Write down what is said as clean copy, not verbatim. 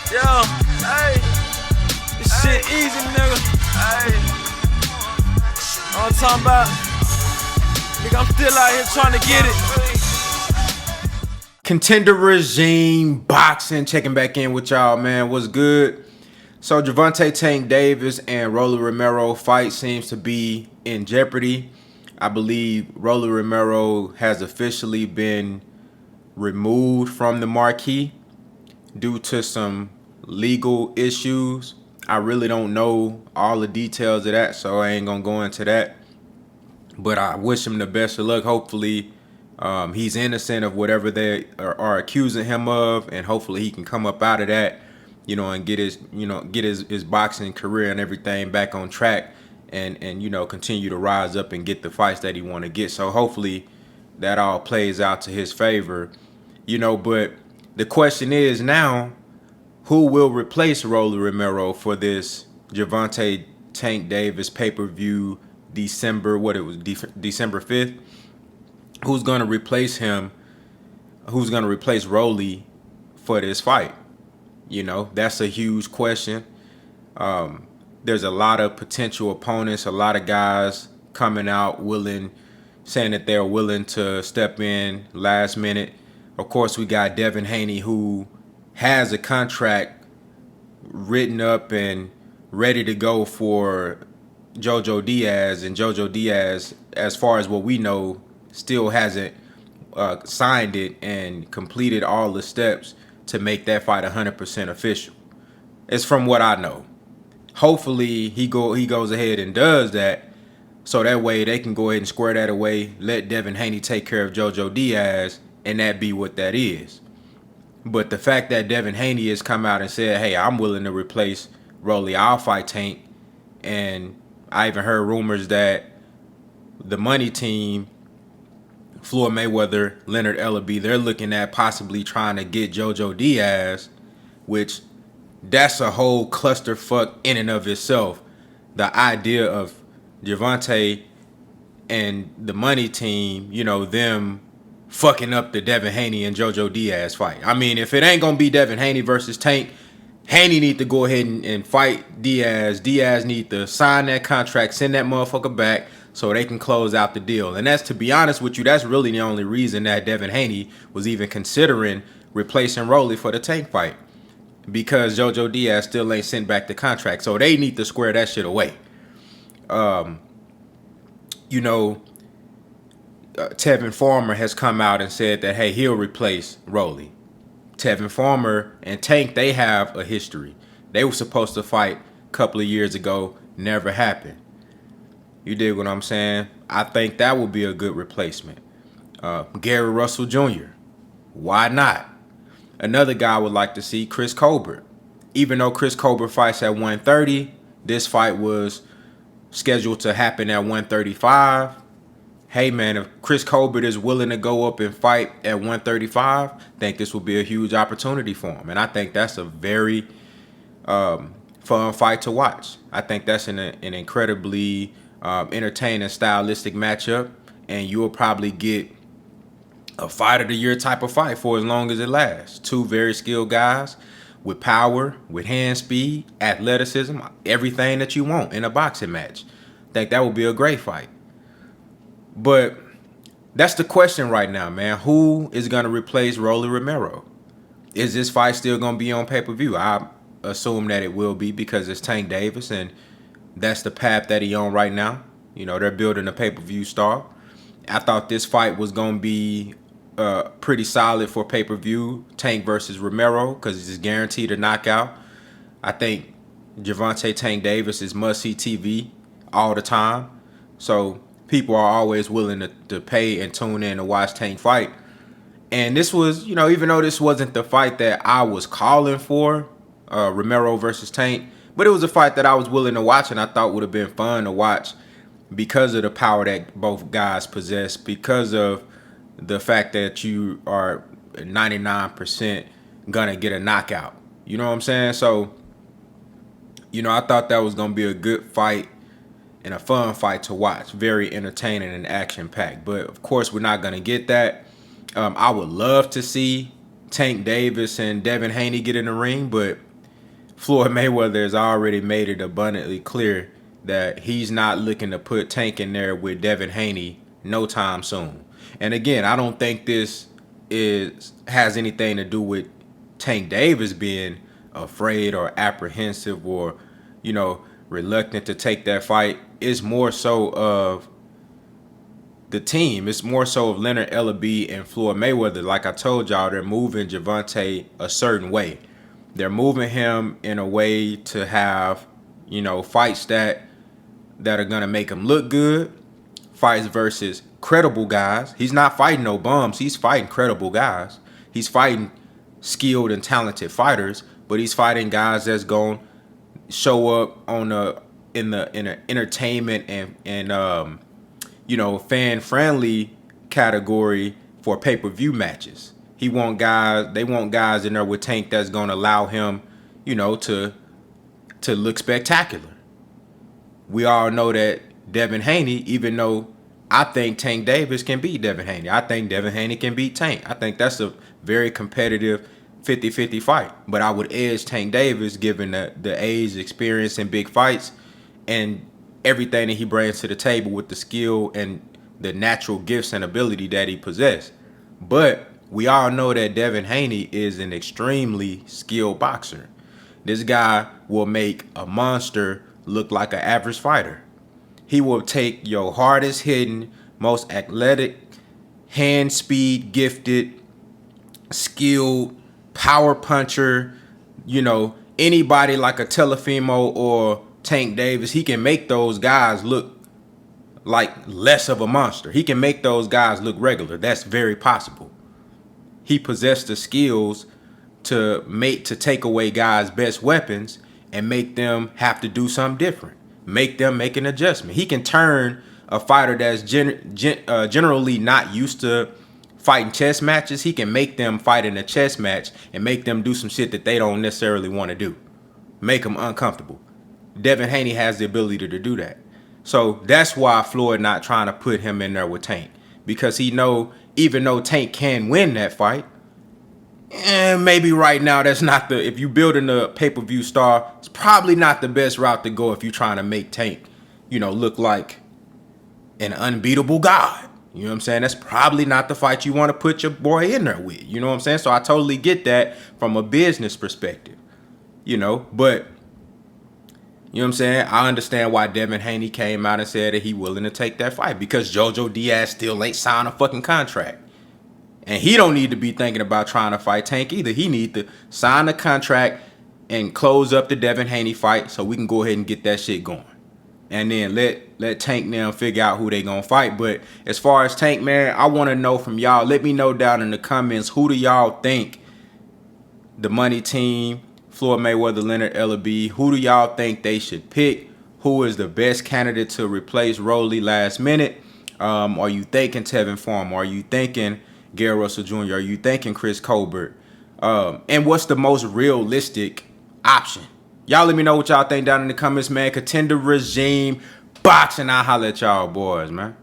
Yo, hey, this shit easy, nigga. Hey, all I'm talking about, nigga, I'm still out here trying to get it. Contender Regime Boxing, checking back in with y'all, man. What's good? So Gervonta Tank Davis and Rolly Romero fight seems to be in jeopardy. I believe Rolly Romero has officially been removed from the marquee due to some legal issues. I really don't know all the details of that, so I ain't gonna go into that. But I wish him the best of luck. Hopefully, he's innocent of whatever they are accusing him of, and hopefully he can come up out of that, and get his boxing career and everything back on track, and continue to rise up and get the fights that he want to get. So hopefully that all plays out to his favor, But the question is now, who will replace Rolly Romero for this Gervonta Tank Davis pay-per-view December 5th? Who's going to replace him? Who's going to replace Rolly for this fight? That's a huge question. There's a lot of potential opponents, a lot of guys coming out saying that they're willing to step in last minute. Of course, we got Devin Haney, who has a contract written up and ready to go for Jojo Diaz, and Jojo Diaz, as far as what we know, still hasn't signed it and completed all the steps to make that fight 100% official. It's from what I know. Hopefully he goes ahead and does that, so that way they can go ahead and square that away, let Devin Haney take care of Jojo Diaz, and that be what that is. But the fact that Devin Haney has come out and said, hey, I'm willing to replace Rolly, I'll fight Tank. And I even heard rumors that the money team, Floyd Mayweather, Leonard Ellaby, they're looking at possibly trying to get Jojo Diaz, which that's a whole clusterfuck in and of itself. The idea of Gervonta and the money team, them fucking up the Devin Haney and Jojo Diaz fight. I mean, if it ain't gonna be Devin Haney versus Tank, Haney need to go ahead and fight Diaz. Diaz need to sign that contract, send that motherfucker back so they can close out the deal. And that's, to be honest with you, that's really the only reason that Devin Haney was even considering replacing Rolly for the Tank fight, because Jojo Diaz still ain't sent back the contract. So they need to square that shit away. Tevin Farmer has come out and said that, hey, he'll replace Rolly. Tevin Farmer and Tank, they have a history. They were supposed to fight a couple of years ago, never happened. You dig what I'm saying? I think that would be a good replacement. Gary Russell Jr., why not? Another guy I would like to see, Chris Colbert. Even though Chris Colbert fights at 130, this fight was scheduled to happen at 135. Hey man, if Chris Colbert is willing to go up and fight at 135, I think this will be a huge opportunity for him. And I think that's a very fun fight to watch. I think that's an incredibly entertaining, stylistic matchup. And you will probably get a fight of the year type of fight for as long as it lasts. Two very skilled guys with power, with hand speed, athleticism, everything that you want in a boxing match. I think that would be a great fight. But that's the question right now, man. Who is going to replace Rolly Romero? Is this fight still going to be on pay-per-view? I assume that it will be, because it's Tank Davis, and that's the path that he on right now. They're building a pay-per-view star. I thought this fight was going to be pretty solid for pay-per-view, Tank versus Romero, because it's guaranteed a knockout. I think Gervonta Tank Davis is must-see TV all the time. So people are always willing to pay and tune in to watch Tank fight. And this was, even though this wasn't the fight that I was calling for, Romero versus Tank, but it was a fight that I was willing to watch and I thought would have been fun to watch because of the power that both guys possess, because of the fact that you are 99% gonna get a knockout. You know what I'm saying? So, I thought that was gonna be a good fight and a fun fight to watch. Very entertaining and action-packed. But, of course, we're not going to get that. I would love to see Tank Davis and Devin Haney get in the ring, but Floyd Mayweather has already made it abundantly clear that he's not looking to put Tank in there with Devin Haney no time soon. And again, I don't think this has anything to do with Tank Davis being afraid or apprehensive or, reluctant to take that fight. It's more so of the team. It's more so of Leonard Ellaby and Floyd Mayweather. Like I told y'all, they're moving Gervonta a certain way. They're moving him in a way to have, fights that are going to make him look good. Fights versus credible guys. He's not fighting no bums. He's fighting credible guys. He's fighting skilled and talented fighters, but he's fighting guys that's going to show up in an entertainment and fan friendly category for pay-per-view matches. They want guys in there with Tank that's going to allow him, to look spectacular. We all know that Devin Haney, even though I think Tank Davis can beat Devin Haney, I think Devin Haney can beat Tank. I think that's a very competitive 50-50 fight. But I would edge Tank Davis given the age, experience in big fights, and everything that he brings to the table with the skill and the natural gifts and ability that he possesses. But we all know that Devin Haney is an extremely skilled boxer. This guy will make a monster look like an average fighter. He will take your hardest hitting, most athletic, hand speed gifted, skilled, power puncher, anybody like a Telefimo or Tank Davis. He can make those guys look like less of a monster. He can make those guys look regular. That's very possible. He possessed the skills to take away guys' best weapons and make them have to do something different. Make them make an adjustment. He can turn a fighter that's generally not used to fighting chess matches. He can make them fight in a chess match and make them do some shit that they don't necessarily want to do. Make them uncomfortable. Devin Haney has the ability to do that. So that's why Floyd not trying to put him in there with Tank. Because he know, even though Tank can win that fight, maybe right now that's not if you building a pay-per-view star, it's probably not the best route to go if you're trying to make Tank, look like an unbeatable god. You know what I'm saying? That's probably not the fight you want to put your boy in there with. You know what I'm saying? So I totally get that from a business perspective. But you know what I'm saying? I understand why Devin Haney came out and said that he willing to take that fight, because Jojo Diaz still ain't signed a fucking contract. And he don't need to be thinking about trying to fight Tank either. He need to sign the contract and close up the Devin Haney fight so we can go ahead and get that shit going. And then let Tank now figure out who they gonna fight. But as far as Tank, man, I want to know from y'all. Let me know down in the comments, who do y'all think the money team, Floyd Mayweather, Leonard Ellaby, who do y'all think they should pick? Who is the best candidate to replace ROLLY last minute? Are you thinking Tevin Farmer? Are you thinking Gary Russell Jr.? Are you thinking Chris Colbert? And what's the most realistic option? Y'all let me know what y'all think down in the comments, man. Contender regime boxing. I'll holler at y'all boys, man.